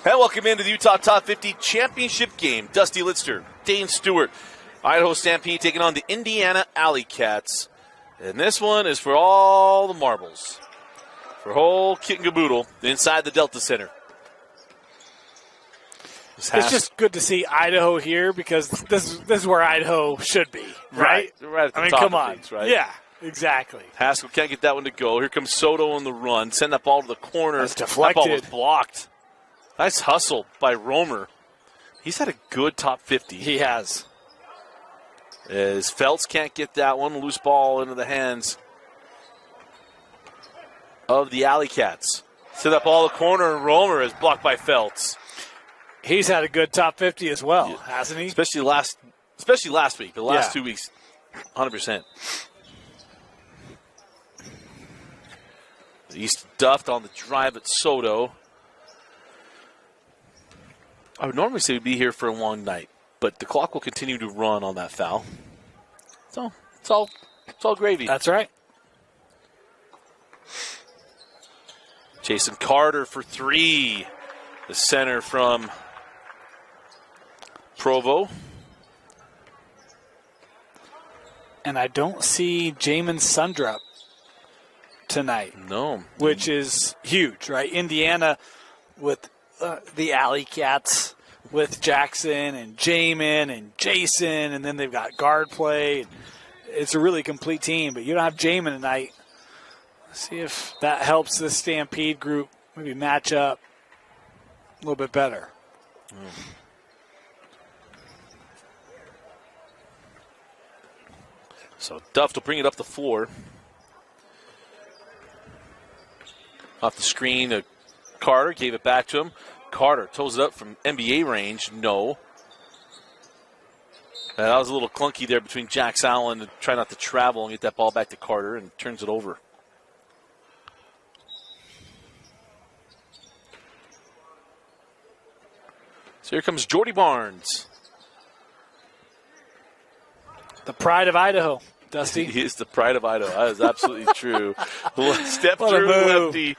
And welcome into the Utah Top 50 Championship game. Dusty Litster, Dane Stewart, Idaho Stampede taking on the Indiana Alley Cats. And this one is for all the marbles. For whole kit and caboodle inside the Delta Center. It's just good to see Idaho here because this is where Idaho should be, right? Right at the I mean, top come of on. things, right? Yeah, exactly. Haskell can't get that one to go. Here comes Soto on the run. Send that ball to the corner. That's deflected. That ball was blocked. Nice hustle by Romer. He's had a good top 50. He has. As Feltz can't get that one. Loose ball into the hands of the Alley Cats. Send that ball to the corner, and Romer is blocked by Feltz. He's had a good top 50 as well, hasn't he? Especially last week. The last 2 weeks, 100%. East duffed on the drive at Soto. I would normally say we'd be here for a long night, but the clock will continue to run on that foul. So it's all gravy. That's right. Jason Carter for three. The center from Provo. And I don't see Jamin Sundrup tonight. No. Which is huge, right? Indiana with the Alley Cats, with Jackson and Jamin and Jason, and then they've got guard play. It's a really complete team, but you don't have Jamin tonight. Let's see if that helps the Stampede group maybe match up a little bit better. So Duff will bring it up the floor. Off the screen, Carter gave it back to him. Carter toes it up from NBA range. No. That was a little clunky there between Jax Allen to try not to travel and get that ball back to Carter, and turns it over. So here comes Jordy Barnes. The pride of Idaho, Dusty. He is the pride of Idaho. That is absolutely true. Step What a through move. lefty.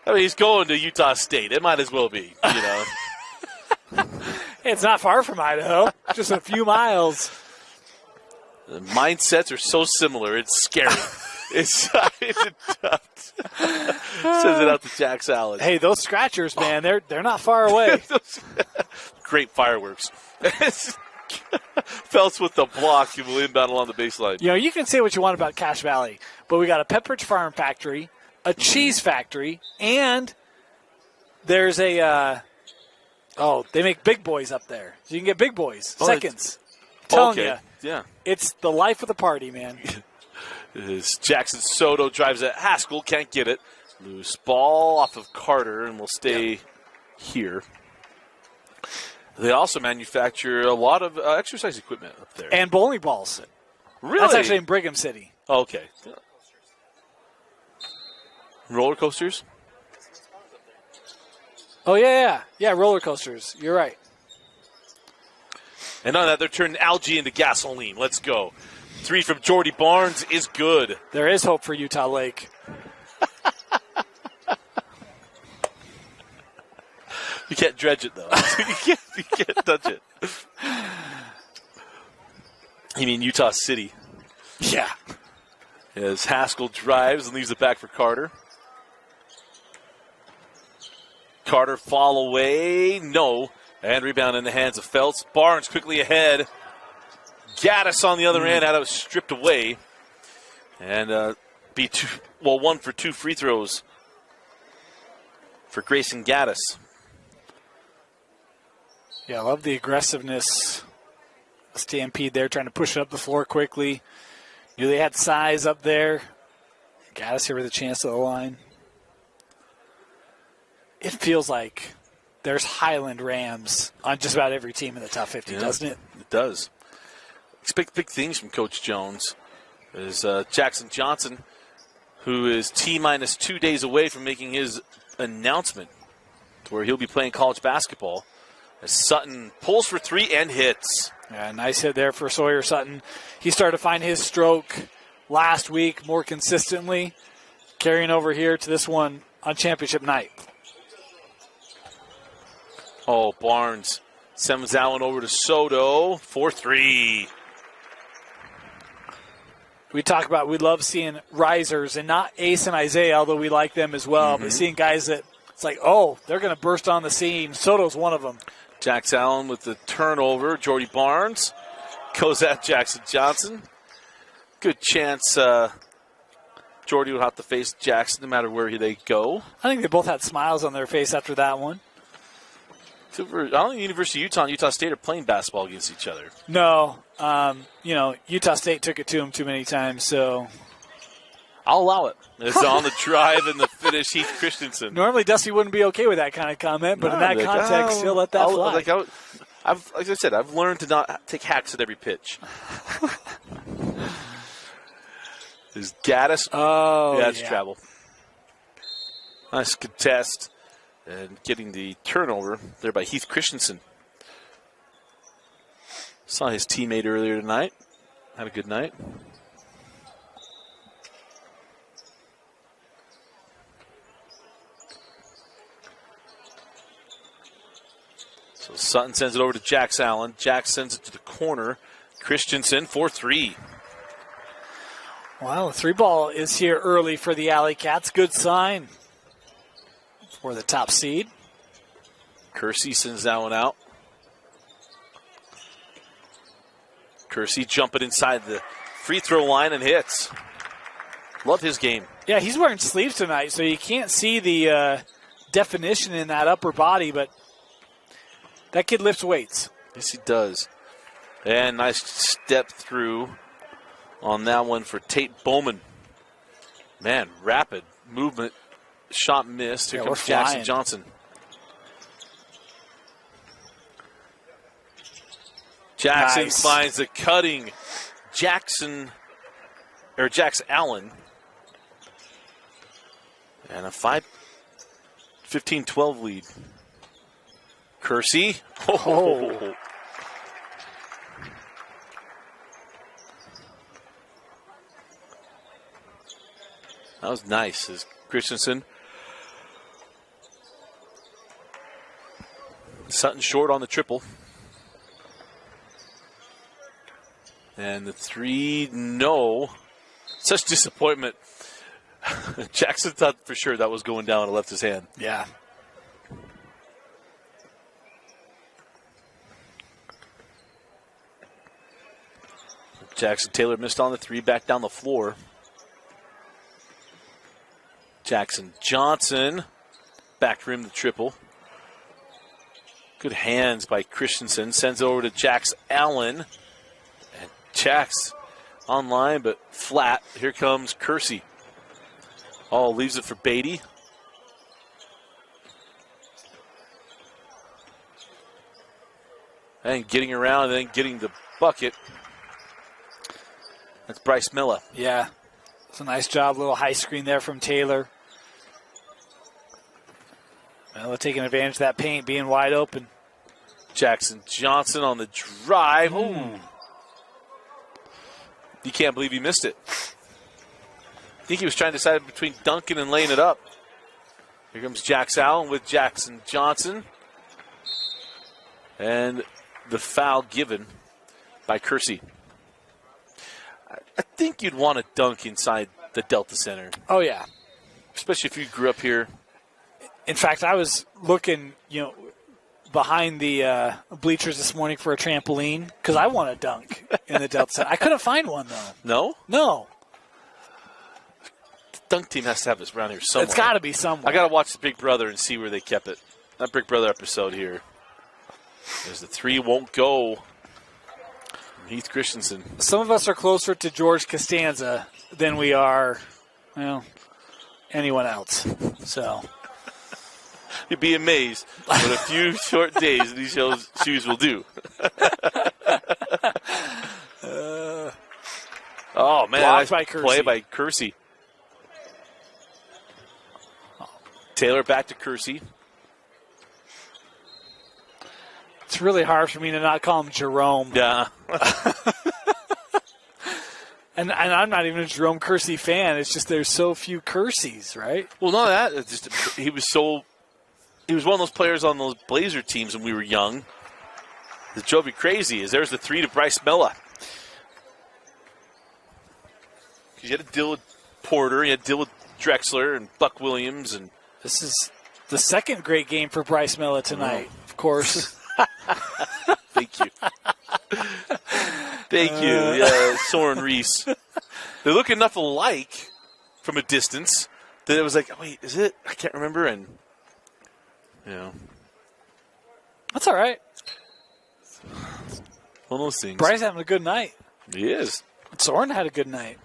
I mean, he's going to Utah State. It might as well be, you know. It's not far from Idaho, just a few miles. The mindsets are so similar. It's scary. It's tough. Sends it out to Jax Allen. Hey, those scratchers, man, they're not far away. Great fireworks. Phelps with the block. He will inbound along the baseline. You know, you can say what you want about Cache Valley, but we got a Pepperidge Farm factory, a cheese factory, and there's a they make big boys up there. So you can get big boys, seconds. Telling you. Yeah. It's the life of the party, man. As Jackson Soto drives it. Haskell can't get it. Loose ball off of Carter, and will stay here. They also manufacture a lot of exercise equipment up there. And bowling balls. Really? That's actually in Brigham City. Okay. Roller coasters? Oh, yeah. Yeah, roller coasters. You're right. And on that, they're turning algae into gasoline. Let's go. Three from Jordy Barnes is good. There is hope for Utah Lake. You can't dredge it, though. You can't touch it. You mean Utah City? Yeah. As Haskell drives and leaves it back for Carter. Carter fall away. No. And rebound in the hands of Feltz. Barnes quickly ahead. Gaddis on the other end had it stripped away. And one for two free throws for Grayson Gaddis. Yeah, I love the aggressiveness. Stampede there, trying to push it up the floor quickly. Knew they had size up there. Gaddis here with a chance to the line. It feels like there's Highland Rams on just about every team in the top 50, doesn't it? It does. Expect big things from Coach Jones. There's Jackson Johnson, who is T-minus 2 days away from making his announcement to where he'll be playing college basketball. As Sutton pulls for three and hits. Yeah, nice hit there for Sawyer Sutton. He started to find his stroke last week more consistently, carrying over here to this one on championship night. Oh, Barnes sends that one over to Soto. 4-3. We talk about we love seeing risers, and not Ace and Isaiah, although we like them as well, but seeing guys that it's like, oh, they're going to burst on the scene. Soto's one of them. Jax Allen with the turnover. Jordy Barnes goes at Jackson Johnson. Good chance Jordy will have to face Jackson no matter where they go. I think they both had smiles on their face after that one. I don't think University of Utah and Utah State are playing basketball against each other. No. Utah State took it to them too many times, so. I'll allow it. It's on the drive and the finish, Heath Christensen. Normally, Dusty wouldn't be okay with that kind of comment, but in that context, he'll let that fly. Like I said, I've learned to not take hacks at every pitch. Is Gaddis? Oh, yeah, it's travel. Nice contest. And getting the turnover there by Heath Christensen. Saw his teammate earlier tonight. Had a good night. So Sutton sends it over to Jax Allen. Jax sends it to the corner. Christensen, 4-3. Wow, the 3-ball is here early for the Alley Cats. Good sign for the top seed. Kersey sends that one out. Kersey jumping inside the free throw line and hits. Love his game. Yeah, he's wearing sleeves tonight, so you can't see the definition in that upper body, but that kid lifts weights. Yes, he does. And nice step through on that one for Tate Bowman. Man, rapid movement. Shot missed. Here comes Jackson Johnson. Jackson finds the cutting Jax Allen. And a 15-12 lead. Kersey. Oh. That was nice. As Christensen. Sutton short on the triple. And the 3, no. Such disappointment. Jackson thought for sure that was going down and left his hand. Yeah. Jackson Taylor missed on the 3, back down the floor. Jackson Johnson, back rim the triple. Good hands by Christensen. Sends it over to Jax Allen. And Jax online, but flat. Here comes Kersey. Oh, leaves it for Beatty. And getting around and then getting the bucket. That's Bryce Miller. Yeah. It's a nice job. Little high screen there from Taylor. Well, taking advantage of that paint, being wide open. Jackson Johnson on the drive. Ooh. You can't believe he missed it. I think he was trying to decide between dunking and laying it up. Here comes Jax Allen with Jackson Johnson. And the foul given by Kersey. I think you'd want to dunk inside the Delta Center. Oh, yeah. Especially if you grew up here. In fact, I was looking, behind the bleachers this morning for a trampoline because I want to dunk in the Delta Center. I couldn't find one, though. No? No. The dunk team has to have this around here somewhere. It's got to be somewhere. I got to watch the Big Brother and see where they kept it. That Big Brother episode here. There's the 3 won't go. Heath Christensen. Some of us are closer to George Costanza than we are, anyone else. So you'd be amazed what a few short days these shoes will do. Oh, man. Nice play by Kersey. Taylor back to Kersey. It's really hard for me to not call him Jerome. Yeah. And I'm not even a Jerome Kersey fan. It's just there's so few Kerseys, right? Well, not that. It's just he was so he was one of those players on those Blazer teams when we were young. It drove me crazy. There's the 3 to Bryce Mella. Because you had to deal with Porter, you had to deal with Drexler and Buck Williams. And this is the second great game for Bryce Mella tonight, of course. Thank you. Thank you. Yeah, Soren Reese. They look enough alike from a distance that it was like, oh, wait, is it? I can't remember. And, That's all right. One of those things. Bryce having a good night. He is. Soren had a good night.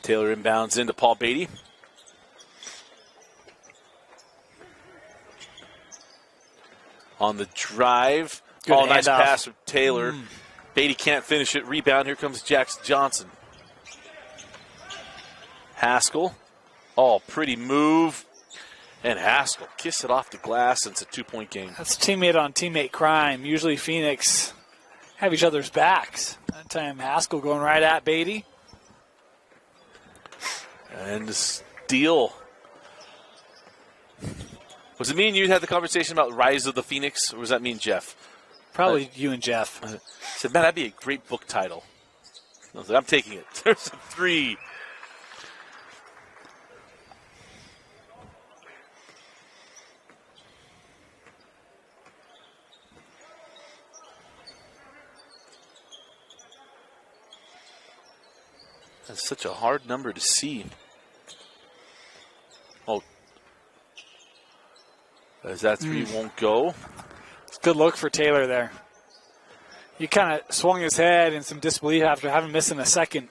Taylor inbounds into Paul Beatty. On the drive. Good nice handoff. pass from Taylor. Beatty can't finish it. Rebound. Here comes Jackson Johnson. Haskell. Pretty move. And Haskell kiss it off the glass, and it's a 2-point game. That's teammate on teammate crime. Usually Phoenix have each other's backs. That time Haskell going right at Beatty. And the steal. Was it me and you had the conversation about Rise of the Phoenix, or was that me and Jeff? Probably you and Jeff. I said, man, that'd be a great book title. I was like, I'm taking it. There's a 3. That's such a hard number to see. As that 3 won't go. It's a good look for Taylor there. He kind of swung his head in some disbelief after having missing a second.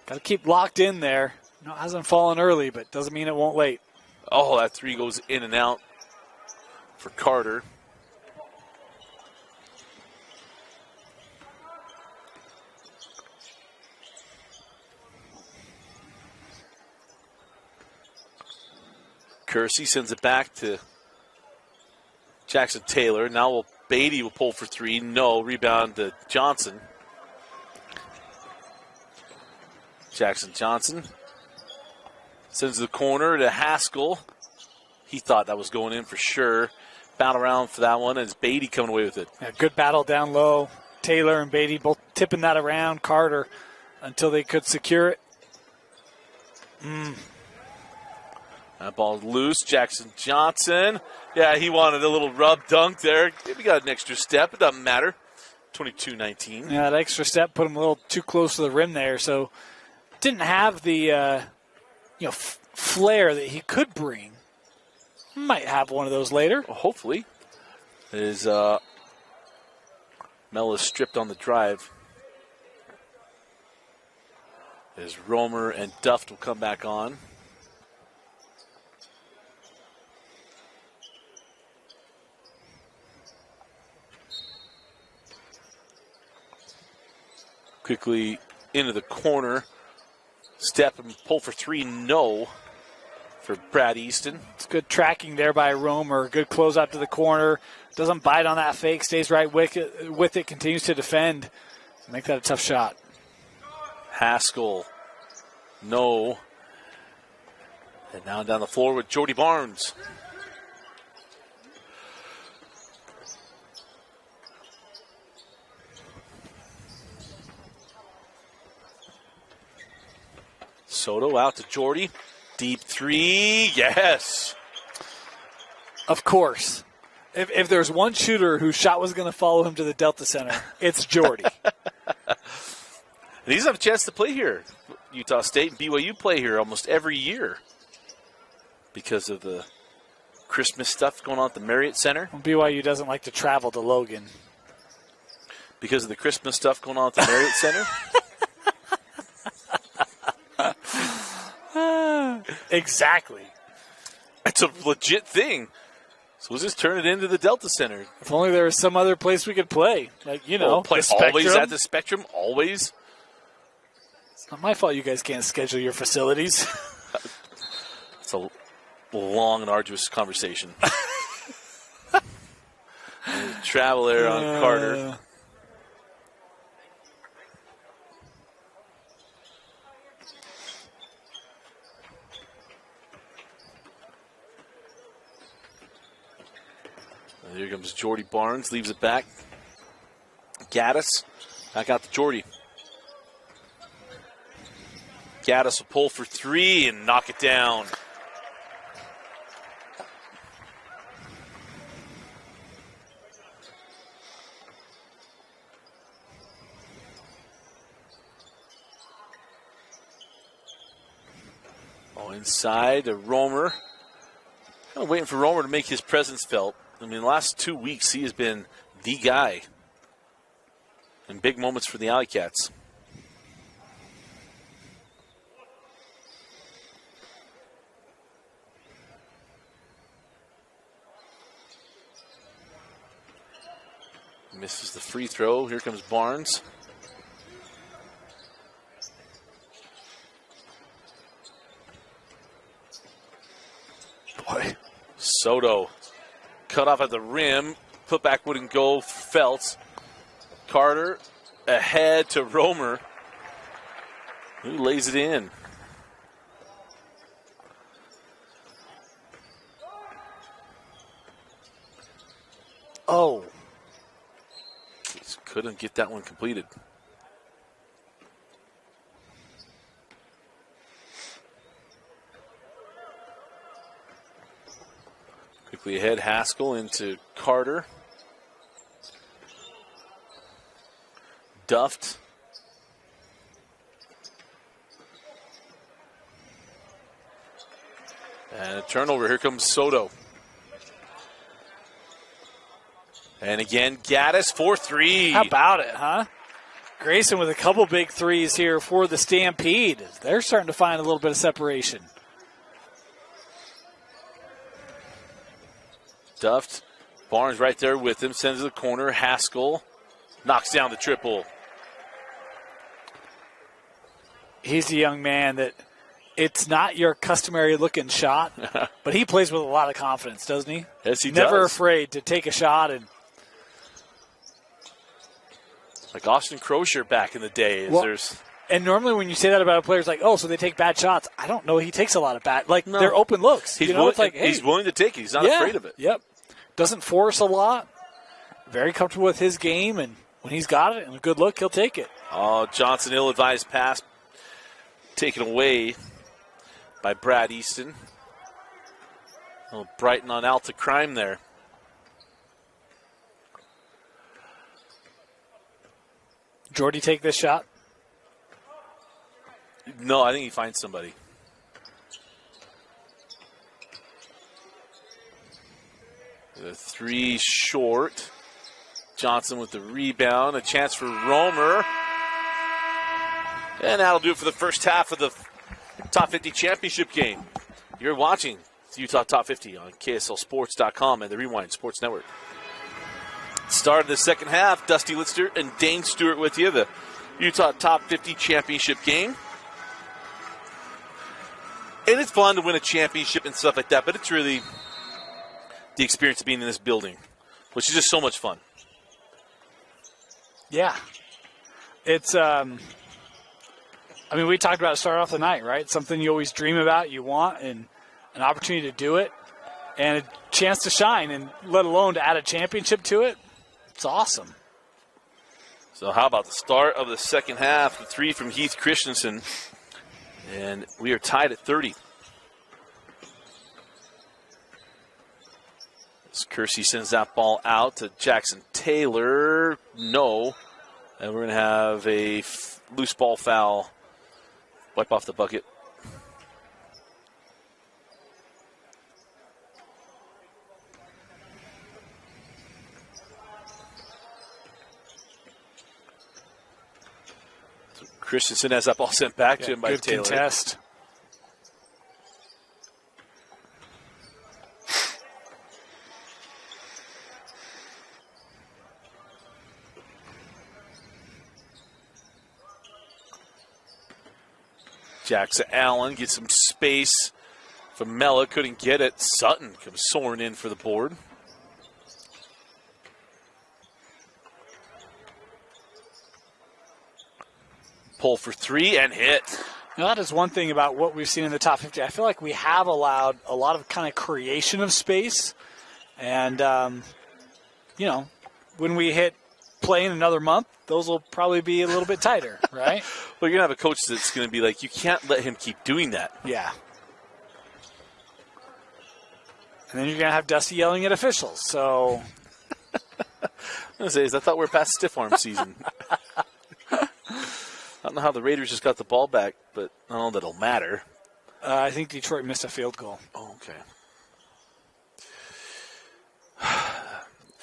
Got to keep locked in there. No, it hasn't fallen early, but doesn't mean it won't late. That 3 goes in and out for Carter. Kersey sends it back to Jackson Taylor. Now Beatty will pull for 3. No. Rebound to Johnson. Jackson Johnson sends the corner to Haskell. He thought that was going in for sure. Battle around for that one, and it's Beatty coming away with it. Yeah, good battle down low. Taylor and Beatty both tipping that around Carter until they could secure it. That ball's loose. Jackson Johnson. Yeah, he wanted a little rub dunk there. Maybe got an extra step. It doesn't matter. 22-19. Yeah, that extra step put him a little too close to the rim there. So didn't have the flair that he could bring. Might have one of those later. Well, hopefully. Is Mel is stripped on the drive. As Romer and Duft will come back on. Quickly into the corner. Step and pull for 3. No. For Brad Easton. It's good tracking there by Romer. Good close out to the corner. Doesn't bite on that fake. Stays right with it. Continues to defend. Make that a tough shot. Haskell. No. And now down the floor with Jody Barnes. Soto out to Jordy. Deep 3. Yes. Of course. If there's one shooter whose shot was going to follow him to the Delta Center, it's Jordy. These have a chance to play here. Utah State and BYU play here almost every year because of the Christmas stuff going on at the Marriott Center. Well, BYU doesn't like to travel to Logan. Because of the Christmas stuff going on at the Marriott Center? Exactly. It's a legit thing. So we'll just turn it into the Delta Center. If only there was some other place we could play. Like, play always at the Spectrum, always. It's not my fault you guys can't schedule your facilities. It's a long and arduous conversation. Travel there on Carter. Here comes Jordy Barnes, leaves it back. Gaddis, back out to Jordy. Gaddis will pull for three and knock it down. Oh, inside to Romer. Kind of waiting for Romer to make his presence felt. I mean, the last 2 weeks, he has been the guy in big moments for the Alley Cats. Misses the free throw. Here comes Barnes. Boy, Soto cut off at the rim. Putback wouldn't go. Feltz. Carter ahead to Romer, who lays it in. Oh. Just couldn't get that one completed. Quickly ahead, Haskell into Carter. Duffed. And a turnover. Here comes Soto. And again, Gaddis for three. How about it, huh? Grayson with a couple big threes here for the Stampede. They're starting to find a little bit of separation. Duffed. Barnes right there with him. Sends to the corner. Haskell knocks down the triple. He's a young man that it's not your customary looking shot, but he plays with a lot of confidence, doesn't he? Yes, he Never does. afraid to take a shot. And like Austin Crozier back in the day. And normally when you say that about a player, it's like, oh, so they take bad shots. I don't know. He takes a lot of bad. Like, they're open looks. It's like, hey. He's willing to take it. He's not afraid of it. Yep. Doesn't force a lot. Very comfortable with his game, and when he's got it and a good look, he'll take it. Oh, Johnson, ill-advised pass taken away by Brad Easton. A little Brighton on Alta crime there. Jordy take this shot? No, I think he finds somebody. The three short. Johnson with the rebound. A chance for Romer. And that'll do it for the first half of the Top 50 championship game. You're watching Utah Top 50 on KSLSports.com and the Rewind Sports Network. Start of the second half. Dusty Litster and Dane Stewart with you. The Utah Top 50 championship game. And it's fun to win a championship and stuff like that, but it's really the experience of being in this building, which is just so much fun. Yeah. It's, we talked about it start off the night, right? Something you always dream about, you want, and an opportunity to do it, and a chance to shine, and let alone to add a championship to it. It's awesome. So how about the start of the second half? The three from Heath Christensen, and we are tied at 30. As Kersey sends that ball out to Jackson Taylor. No. And we're going to have a loose ball foul. Wipe off the bucket. So Christensen has that ball sent back to him by good Taylor. Contest. Jackson Allen gets some space from Mella. Couldn't get it. Sutton comes soaring in for the board. Pull for three and hit. Now, that is one thing about what we've seen in the top 50. I feel like we have allowed a lot of kind of creation of space. And when we hit play in another month, those will probably be a little bit tighter, right? Well, you're going to have a coach that's going to be like, you can't let him keep doing that. Yeah. And then you're going to have Dusty yelling at officials. So I was going to say, I thought we were past stiff arm season. I don't know how the Raiders just got the ball back, but I don't know that it'll matter. I think Detroit missed a field goal. Oh, okay.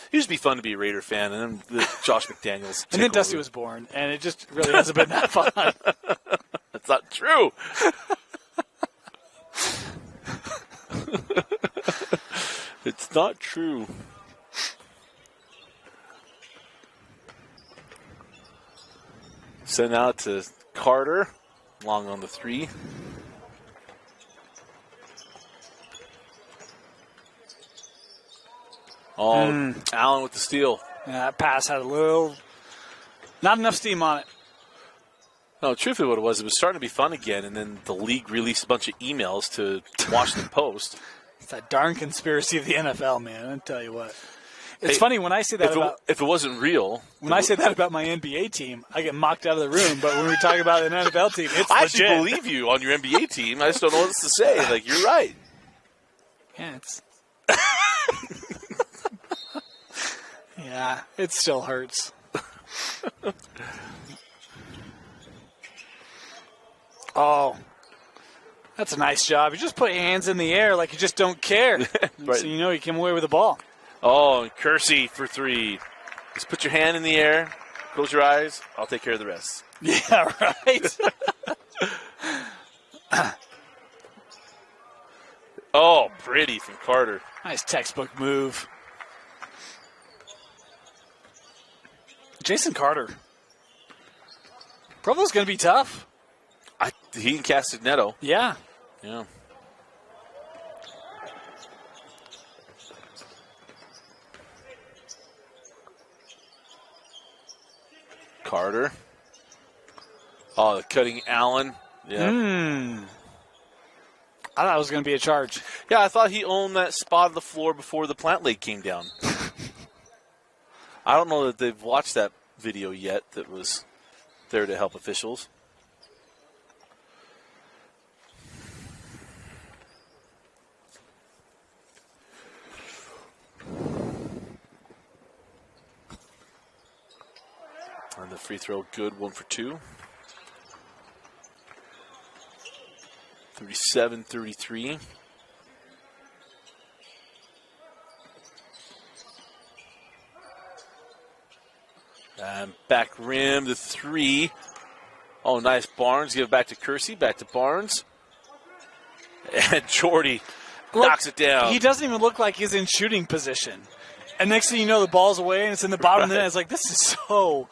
It used to be fun to be a Raider fan, and then Josh McDaniels. And then Dusty was born, and it just really hasn't been that fun. That's not true. It's not true. Send out to Carter, long on the 3. Oh, Allen with the steal. Yeah, that pass had not enough steam on it. No, truthfully what it was starting to be fun again, and then the league released a bunch of emails to Washington Post. It's that darn conspiracy of the NFL, man. I'll tell you what. It's funny when I say that if it wasn't real. When I say that about my NBA team, I get mocked out of the room. But when we talk about an NFL team, it's I legit. actually believe you on your NBA team. I just don't know what else to say. Like, you're right. Yeah, it's... yeah, it still hurts. Oh, that's a nice job. You just put your hands in the air like you just don't care. Right. So you know you came away with the ball. Oh, and Kersey for 3. Just put your hand in the air, close your eyes. I'll take care of the rest. Yeah, right. Oh, pretty from Carter. Nice textbook move. Jason Carter. Provo's going to be tough. He and Castagnetto. Yeah. Yeah. Carter. Oh, cutting Allen. Yeah. I thought it was going to be a charge. Yeah, I thought he owned that spot of the floor before the plant leg came down. I don't know that they've watched that video yet that was there to help officials. And the free throw good, 1 for 2. 37-33. And back rim, the 3. Oh, nice. Barnes. Give it back to Kersey. Back to Barnes. And Jordy knocks it down. He doesn't even look like he's in shooting position. And next thing you know, the ball's away and it's in the bottom of the net. It's like, this is so...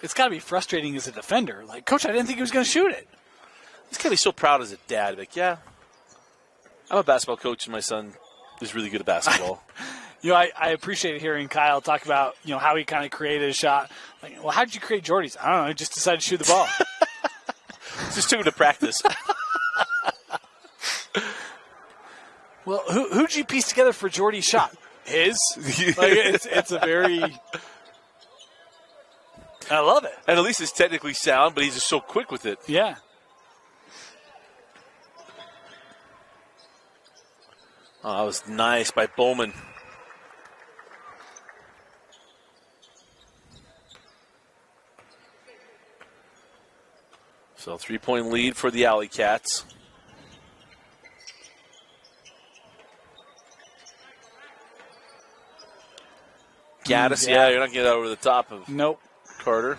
It's got to be frustrating as a defender. Like, Coach, I didn't think he was going to shoot it. He's got to be so proud as a dad. Like, yeah, I'm a basketball coach and my son is really good at basketball. I appreciated hearing Kyle talk about, how he kind of created a shot. Like, well, how did you create Jordy's? I don't know. I just decided to shoot the ball. Just took him to practice. Well, who'd you piece together for Jordy's shot? His? Like, it's a very... I love it. And at least it's technically sound, but he's just so quick with it. Yeah. Oh, that was nice by Bowman. So 3-point lead for the Alley Cats. Gaddis, yeah, you're not getting that over the top of Carter.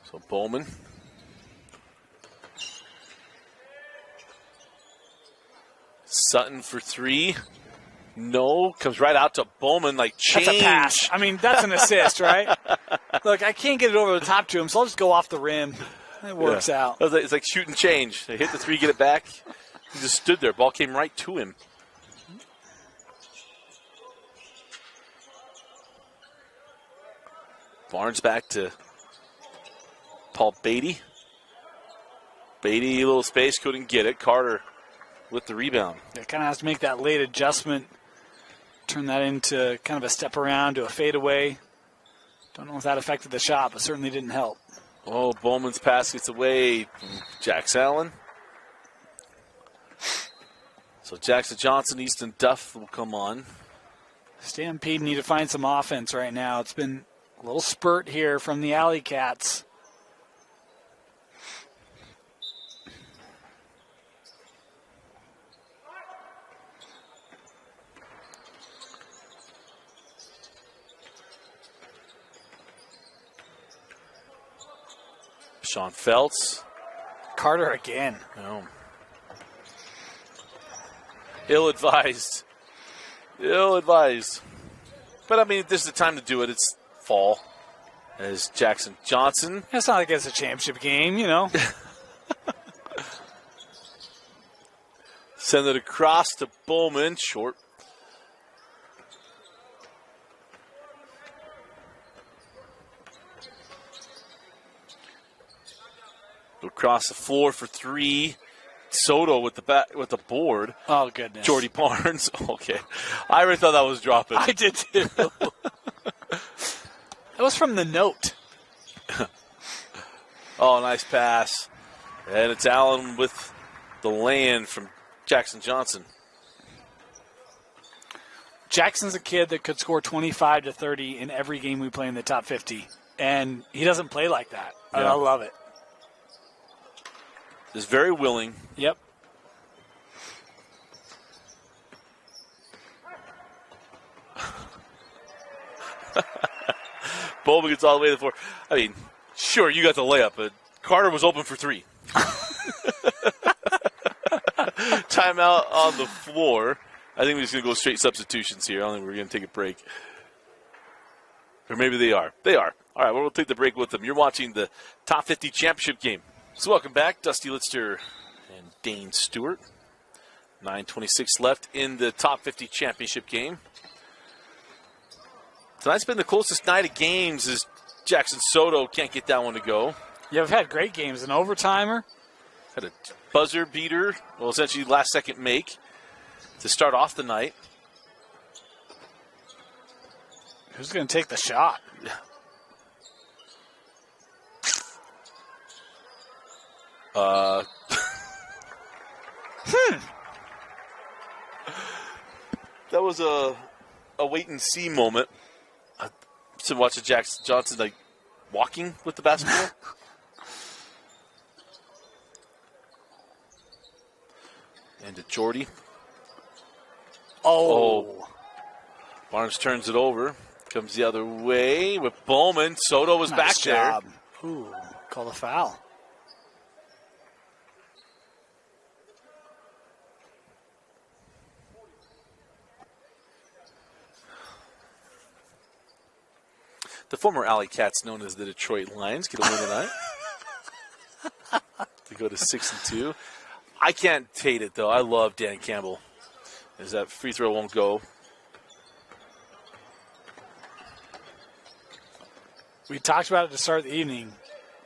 So Bowman. Sutton for 3. No. Comes right out to Bowman like change. That's a pass. I mean, that's an assist, right? Look, I can't get it over the top to him, so I'll just go off the rim. It works out. It's like shoot and change. They hit the 3, get it back. He just stood there. Ball came right to him. Barnes back to Paul Beatty. Beatty, a little space, couldn't get it. Carter with the rebound. Yeah, kind of has to make that late adjustment, turn that into kind of a step around to a fadeaway. Don't know if that affected the shot, but certainly didn't help. Oh, Bowman's pass gets away from Jax Allen. So Jackson Johnson, Easton Duff will come on. Stampede need to find some offense right now. It's been a little spurt here from the Alley Cats. Sean Feltz. Carter again. Oh. Ill-advised. Ill-advised. But, I mean, this is the time to do it. It's fall. As Jackson Johnson. It's not like it's a championship game, you know. Send it across to Bowman. Short. Across the floor for three. Soto with the board. Oh, goodness. Jordy Barnes. Okay. I really thought that was dropping. I did too. That was from the note. Oh, nice pass. And it's Allen with the land from Jackson Johnson. Jackson's a kid that could score 25 to 30 in every game we play in the top 50. And he doesn't play like that. And Yeah. I love it. Is very willing. Yep. Bowman gets all the way to the floor. I mean, sure, you got the layup, but Carter was open for three. Timeout on the floor. I think we're just going to go straight substitutions here. I don't think we're going to take a break. Or maybe they are. They are. All right, well, we'll take the break with them. You're watching the Top 50 Championship game. So welcome back, Dusty Litster and Dane Stewart. 9:26 left in the Top 50 Championship game. Tonight's been the closest night of games as Jackson Soto can't get that one to go. Yeah, we've had great games. An overtimer. Had a buzzer beater, well, essentially last-second make to start off the night. Who's going to take the shot? That was a wait-and-see moment. To watch a Jackson Johnson, like, walking with the basketball. And to Jordy. Oh. Barnes turns it over. Comes the other way with Bowman. Soto was back job. there. Ooh, call the foul. The former Alley Cats, known as the Detroit Lions, get a win tonight. To go to 6-2. I can't hate it, though. I love Dan Campbell. As that free throw won't go. We talked about it to start the evening.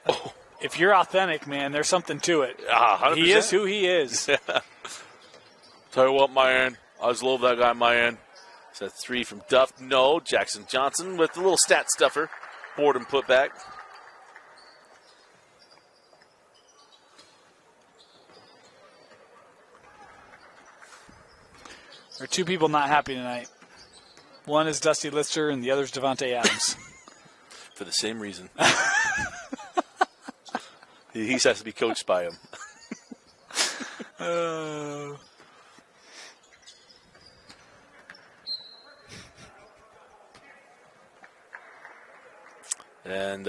Oh. If you're authentic, man, there's something to it. 100%. He is who he is. Tell you what, man. I just love that guy, man. So that's three from Duff. No. Jackson Johnson with the little stat stuffer. Board and put back. There are two people not happy tonight. One is Dusty Litster, and the other is Devontae Adams. For the same reason. He has to be coached by him. And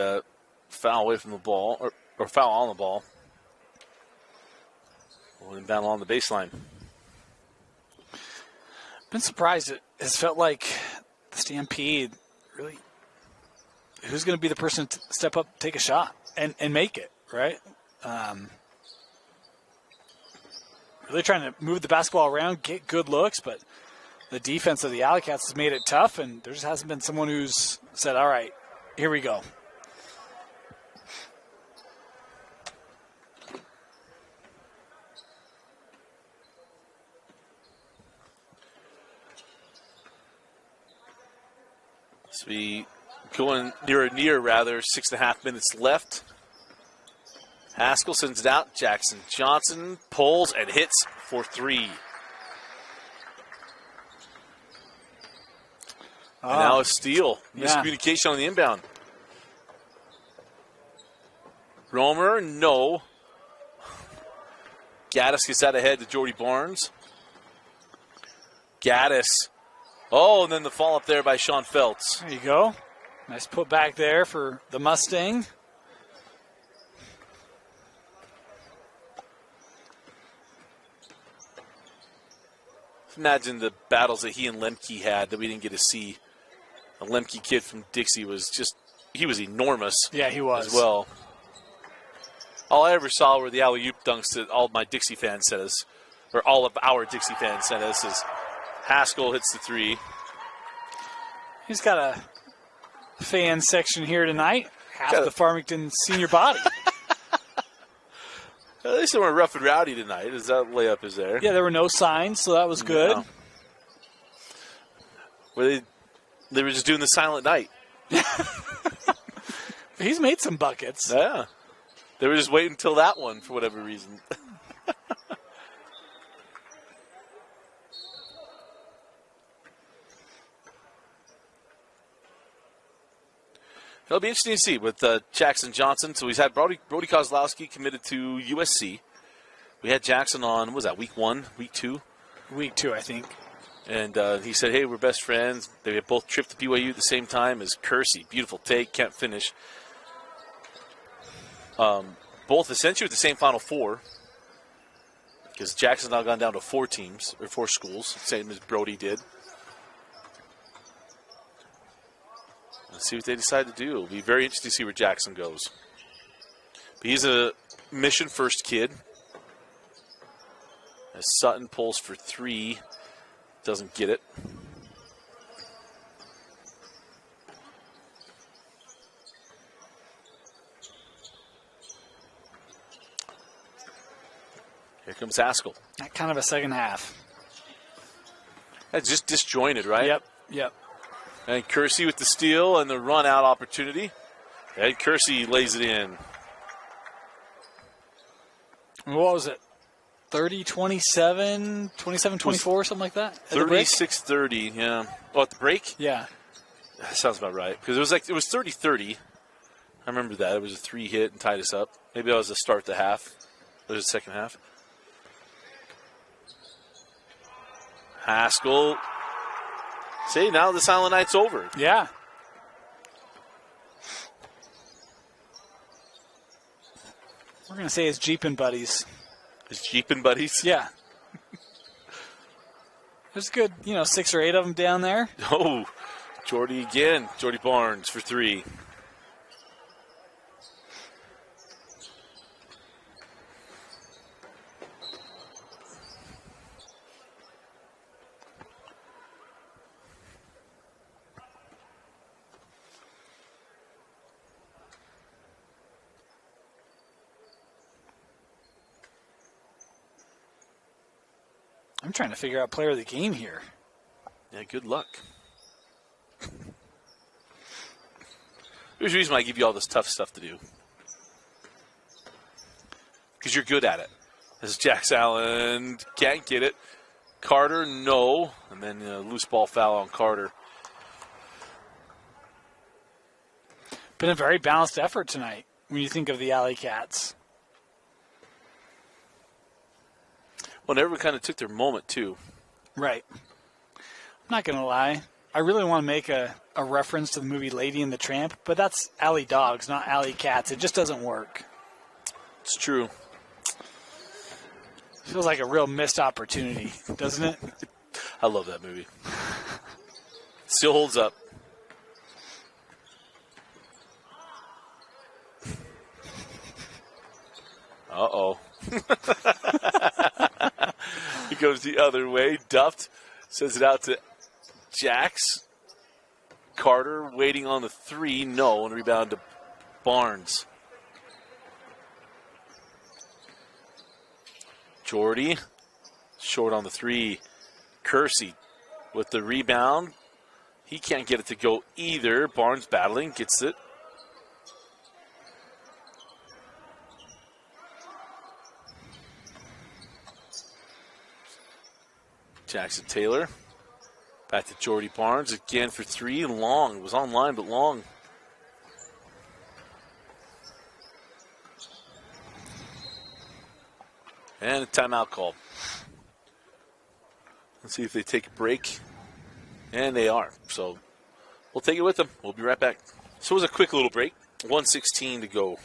foul away from the ball, or foul on the ball. We'll inbound along the baseline. Been surprised. It has felt like the Stampede really. Who's going to be the person to step up, take a shot, and make it, right? Really trying to move the basketball around, get good looks, but the defense of the Alley Cats has made it tough, and there just hasn't been someone who's said, all right, here we go. So we going near, 6.5 minutes left. Haskell sends it out. Jackson Johnson pulls and hits for 3. And now a steal. Miscommunication on the inbound. Romer, no. Gaddis gets out ahead to Jordy Barnes. Gaddis. Oh, and then the fall up there by Sean Feltz. There you go. Nice put back there for the Mustang. Imagine the battles that he and Lemke had that we didn't get to see. The Lemke kid from Dixie was he was enormous. Yeah, he was. As well. All I ever saw were the alley-oop dunks that all my Dixie fans sent us, or all of our Dixie fans sent us, is Haskell hits the 3. He's got a fan section here tonight. Half the Farmington senior body. At least they weren't rough and rowdy tonight, as that layup is there. Yeah, there were no signs, so that was good. Were they were just doing the silent night. He's made some buckets. Yeah. They were just waiting until that one for whatever reason. It'll be interesting to see with Jackson Johnson. So he's had Brody Kozlowski committed to USC. We had Jackson on, what was that, week 1, week 2? Week 2, I think. And he said, hey, we're best friends. They had both tripped to BYU at the same time as Kersey. Beautiful take, can't finish. Both essentially with the same Final Four, because Jackson's now gone down to 4 teams, or 4 schools, same as Brody did. Let's see what they decide to do. It'll be very interesting to see where Jackson goes. But he's a mission-first kid. As Sutton pulls for 3, doesn't get it. Here comes Haskell. Kind of a second half. That's just disjointed, right? Yep. And Kersey with the steal and the run-out opportunity. And Kersey lays it in. What was it? 30-27, 27-24, something like that? 36-30, yeah. Oh, at the break? Yeah. That sounds about right. Because it was 30-30. I remember that. It was a 3 hit and tied us up. Maybe that was the start of the half. It was the second half. Haskell. See, now the silent night's over. Yeah. We're going to say his Jeepin' buddies. His Jeepin' buddies? Yeah. There's a good, 6 or 8 of them down there. Oh, Jordy again. Jordy Barnes for 3. I'm trying to figure out player of the game here. Yeah, good luck. There's a reason why I give you all this tough stuff to do. Because you're good at it. This is Jax Allen. Can't get it. Carter, no. And then loose ball foul on Carter. Been a very balanced effort tonight when you think of the Alley Cats. Well, everyone kind of took their moment, too. Right. I'm not going to lie. I really want to make a reference to the movie Lady and the Tramp, but that's Alley Dogs, not Alley Cats. It just doesn't work. It's true. Feels like a real missed opportunity, doesn't it? I love that movie. Still holds up. Uh-oh. He goes the other way. Duffed sends it out to Jax. Carter waiting on the 3. No. And rebound to Barnes. Jordy. Short on the 3. Kersey with the rebound. He can't get it to go either. Barnes battling, gets it. Jackson Taylor. Back to Jordy Barnes again for three. Long. It was online, but long. And a timeout call. Let's see if they take a break. And they are. So we'll take it with them. We'll be right back. So it was a quick little break. 1:16 to go.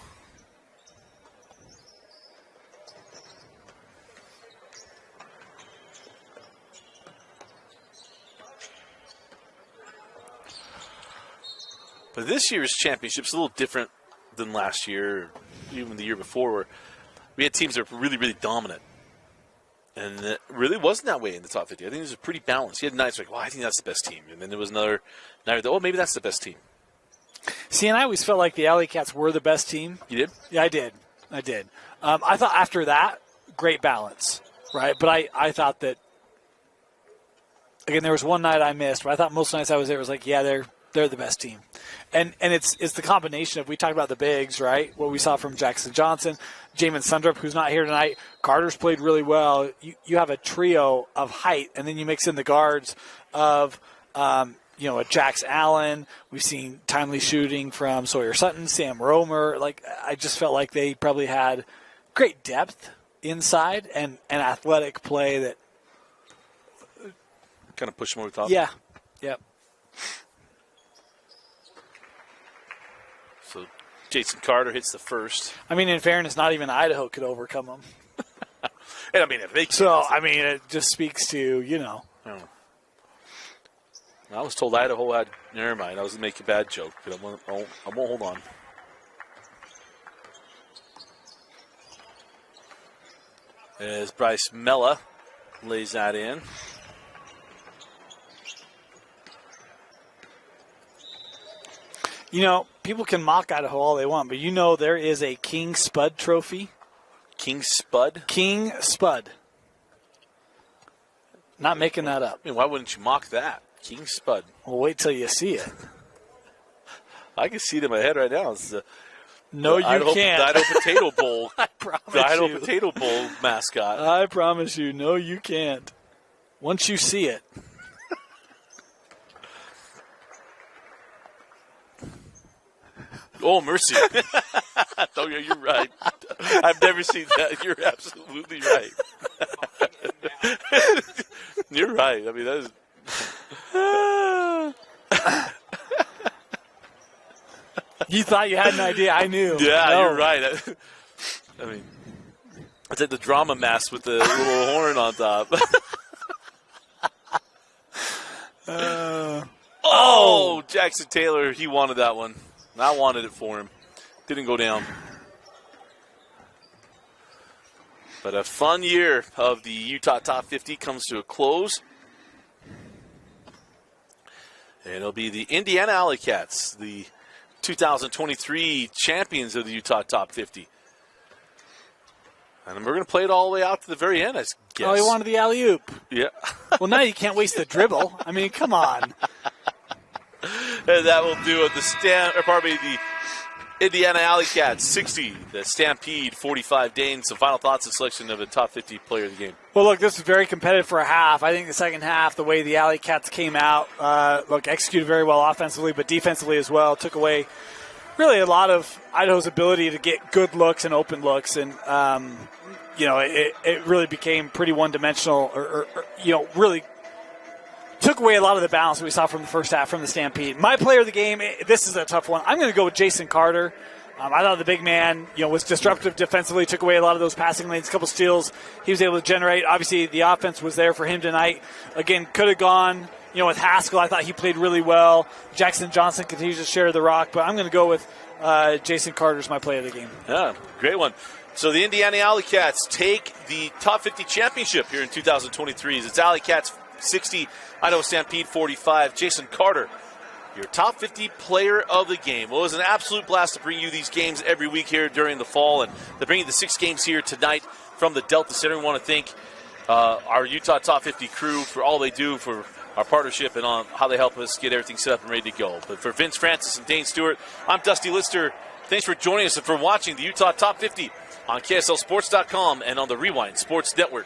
But this year's championship's a little different than last year, or even the year before, where we had teams that were really, really dominant. And it really wasn't that way in the top 50. I think it was pretty balanced. You had nights like, well, I think that's the best team. And then there was another night, oh, maybe that's the best team. See, and I always felt like the Alley Cats were the best team. You did? Yeah, I did. I thought after that, great balance, right? But I thought that, again, there was one night I missed, but I thought most nights I was there, it was like, yeah, they're the best team. And it's the combination of, we talked about the bigs, right? What we saw from Jackson Johnson, Jamin Sundrup, who's not here tonight. Carter's played really well. You have a trio of height, and then you mix in the guards of, a Jax Allen. We've seen timely shooting from Sawyer Sutton, Sam Romer. Like, I just felt like they probably had great depth inside and an athletic play that kind of push them over the top. Yeah. Yep. So Jason Carter hits the first. I mean, in fairness, not even Idaho could overcome them. And I mean, if they can, so, I mean, it just speaks to, I was told Idaho had. Never mind. I was going to make a bad joke, but I won't hold on. As Bryce Mella lays that in. People can mock Idaho all they want, but there is a King Spud trophy. King Spud? King Spud. Not making that up. I mean, why wouldn't you mock that? King Spud. Well, wait till you see it. I can see it in my head right now. It's no, you can't. The Idaho Potato Bowl. I promise the Idaho Potato Bowl mascot. I promise you. No, you can't. Once you see it. Oh, mercy. Oh, yeah, you're right. I've never seen that. You're absolutely right. You're right. I mean, that is... You thought you had an idea. I knew. Yeah, no. You're right. I mean, it's like the drama mask with the little horn on top. Oh, Jackson Taylor, he wanted that one. I wanted it for him. Didn't go down. But a fun year of the Utah Top 50 comes to a close. And it'll be the Indiana Alley Cats, the 2023 champions of the Utah Top 50. And we're going to play it all the way out to the very end, I guess. Oh, he wanted the alley-oop. Yeah. Well, now you can't waste the dribble. I mean, come on. And that will do it. The Indiana Alley Cats 60, the Stampede 45. Dane, some final thoughts and selection of a top 50 player of the game. Well, look, this was very competitive for a half. I think the second half, the way the Alley Cats came out, executed very well offensively, but defensively as well. Took away really a lot of Idaho's ability to get good looks and open looks, and it really became pretty one-dimensional, or really took away a lot of the balance that we saw from the first half from the Stampede. My player of the game, this is a tough one. I'm going to go with Jason Carter. I thought the big man, was disruptive defensively, took away a lot of those passing lanes, a couple steals he was able to generate. Obviously, the offense was there for him tonight. Again, could have gone, with Haskell. I thought he played really well. Jackson Johnson continues to share the rock, but I'm going to go with Jason Carter as my player of the game. Yeah, great one. So the Indiana Alley Cats take the Top 50 championship here in 2023. It's Alley Cats 60, Idaho Stampede 45. Jason Carter, your top 50 player of the game. Well, it was an absolute blast to bring you these games every week here during the fall, and to bring you the 6 games here tonight from the Delta Center. We want to thank our Utah Top 50 crew for all they do for our partnership and on how they help us get everything set up and ready to go. But for Vince Francis and Dane Stewart, I'm Dusty Lister. Thanks for joining us and for watching the Utah Top 50 on KSLSports.com and on the Rewind Sports Network.